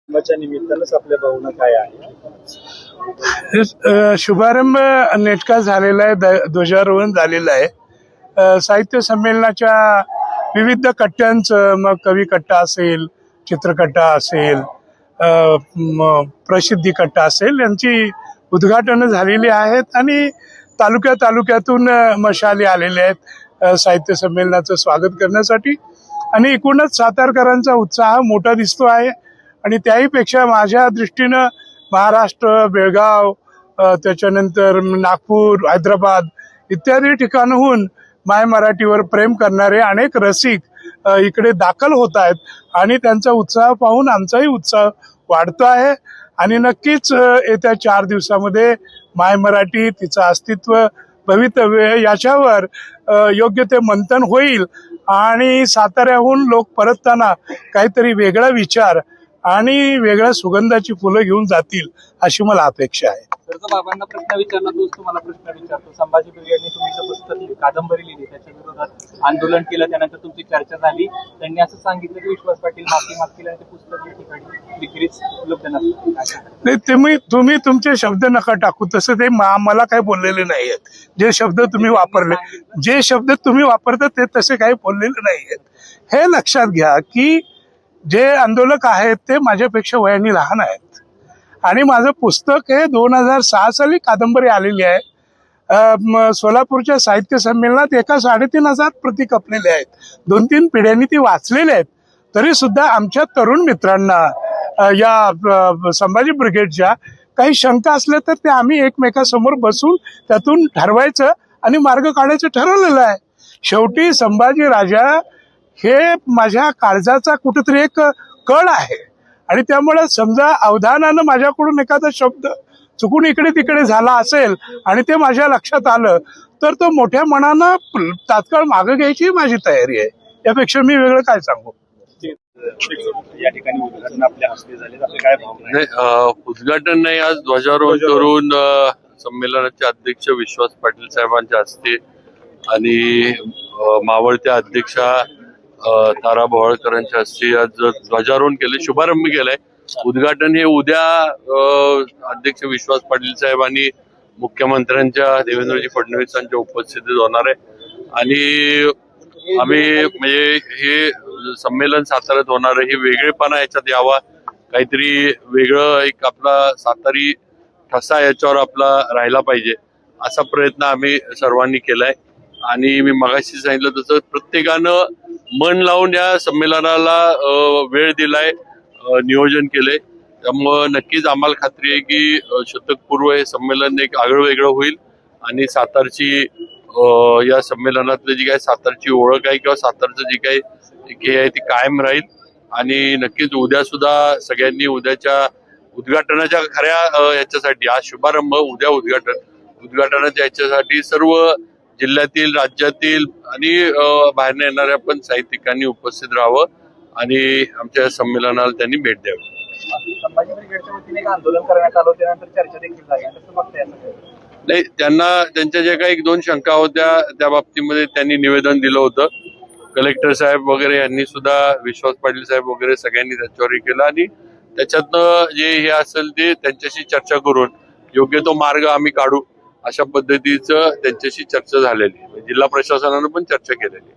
च्या निमित्तानंच आपल्या भावना काय आहे? शुभारंभ नेटका झालेला आहे, ध्वजारोहण झालेलं आहे. साहित्य संमेलनाच्या विविध कट्ट्यांचं, मग कवी कट्टा असेल, चित्रकट्टा असेल, प्रसिद्धी कट्टा असेल, यांची उद्घाटन झालेली आहेत आणि तालुक्यातून मशाली आलेले आहेत साहित्य संमेलनाचं स्वागत करण्यासाठी. आणि एकूणच सातारकरांचा उत्साह मोठा दिसतो आहे. आणि त्याहीपेक्षा माझ्या दृष्टीनं महाराष्ट्र, बेळगाव, त्याच्यानंतर नागपूर, हैदराबाद इत्यादी ठिकाणहून माय मराठीवर प्रेम करणारे अनेक रसिक इकडे दाखल होत आहेत आणि त्यांचा उत्साह पाहून आमचाही उत्साह वाढतो आहे. आणि नक्कीच येत्या 4 दिवसामध्ये माय मराठी, तिचं अस्तित्व, भवितव्य याच्यावर योग्य ते मंथन होईल आणि साताऱ्याहून लोक परतताना काहीतरी वेगळा विचार आणि वेगळ्या सुगंधाची फुलं घेऊन जातील अशी मला अपेक्षा आहे. बाबांना प्रश्न विचारला, तोच तुम्हाला प्रश्न विचारतो. संभाजी ब्रिगेडने तुम्ही पुस्तक कादंबरी लिहिली, त्याच्या विरोधात आंदोलन केलं, त्यानंतर तुमची चर्चा झाली. त्यांनी असं सांगितलं की विश्वास पाटील माफी मागतील आणि ते पुस्तक या ठिकाणी विक्रीच उपलब्ध नसतं. तुम्ही तुमचे शब्द नका टाकू, तसं ते मला काही बोललेले नाही आहेत. जे शब्द तुम्ही वापरता ते तसे काही बोललेले नाही आहेत. हे लक्षात घ्या की जे आंदोलक आहेत ते माझ्यापेक्षा वयाने लहान आहेत आणि माझं पुस्तक हे 2006 साली कादंबरी आलेली आहे. सोलापूरच्या साहित्य संमेलनात एका 3,500 प्रती खपलेल्या आहेत. 2-3 पिढ्यांनी ती वाचलेल्या आहेत. तरी सुद्धा आमच्या तरुण मित्रांना या संभाजी ब्रिगेडच्या काही शंका असल्या तर ते आम्ही एकमेकांसमोर बसून त्यातून ठरवायचं आणि मार्ग काढायचं ठरवलेलं आहे. शेवटी संभाजी राजा हे माझ्या काळजाचा कुठेतरी एक कळ आहे आणि त्यामुळे समजा अवधानानं माझ्याकडून एखादा शब्द चुकून इकडे तिकडे झाला असेल आणि ते माझ्या लक्षात आलं तर तो मोठ्या मनानं तात्काळ मागे घ्यायची माझी तयारी आहे. यापेक्षा मी वेगळं काय सांगू. या ठिकाणी उद्घाटन आपल्या हस्ते झाले, आपले काय भावना आहे? उद्घाटन नाही, आज ध्वजारोहण करून संमेलनाचे अध्यक्ष विश्वास पाटील साहेबांच्या हस्ते आणि मावळत्या अध्यक्षा तारा भोवळकरांच्या हस्ते आज ध्वजारोहण केले, शुभारंभ केलाय. उद्घाटन हे उद्या अध्यक्ष विश्वास पाटील साहेब आणि मुख्यमंत्र्यांच्या देवेंद्रजी फडणवीसांच्या उपस्थितीत होणार आहे. आणि आम्ही म्हणजे हे संमेलन साताऱ्यात होणार आहे, हे वेगळेपणा याच्यात यावा, काहीतरी वेगळं एक आपला सातारी ठसा याच्यावर आपला राहिला पाहिजे असा प्रयत्न आम्ही सर्वांनी केलाय. आणि मी मगाशी सांगितलं तसं प्रत्येकानं मन लावून या संमेलनाला वेळ दिलाय, नियोजन केलंय. त्यामुळं नक्कीच आम्हाला खात्री आहे की शतकपूर्व हे संमेलन एक आगळं वेगळं होईल आणि सातारची या संमेलनातली जी काही सातारची ओळख आहे किंवा सातारचं जी काही हे आहे ती कायम राहील. आणि नक्कीच उद्या सुद्धा सगळ्यांनी उद्याच्या उद्घाटनाच्या खऱ्या ह्याच्यासाठी, आज शुभारंभ, उद्या उद्घाटनाच्या ह्याच्यासाठी सर्व जिल्ह्यातील, राज्यातील आणि बाहेर येणाऱ्या पण साहित्यिकांनी उपस्थित राहावं आणि आमच्या संमेलनाला त्यांनी भेट द्यावी. संभाजी ब्रिगेडच्या वतीने आंदोलन करण्यात आलं, त्यानंतर चर्चा देखील झाली. नाही, त्यांना त्यांच्या ज्या काही 1-2 शंका होत्या त्या बाबतीमध्ये त्यांनी निवेदन दिलं होतं. कलेक्टर साहेब वगैरे यांनी सुद्धा, विश्वास पाटील साहेब वगैरे सगळ्यांनी त्याच्यावर केलं आणि त्याच्यातनं जे हे असेल ते त्यांच्याशी चर्चा करून योग्य तो मार्ग आम्ही काढू अशा पद्धतीचं त्यांच्याशी चर्चा झालेली. जिल्हा प्रशासनानं पण चर्चा केलेली.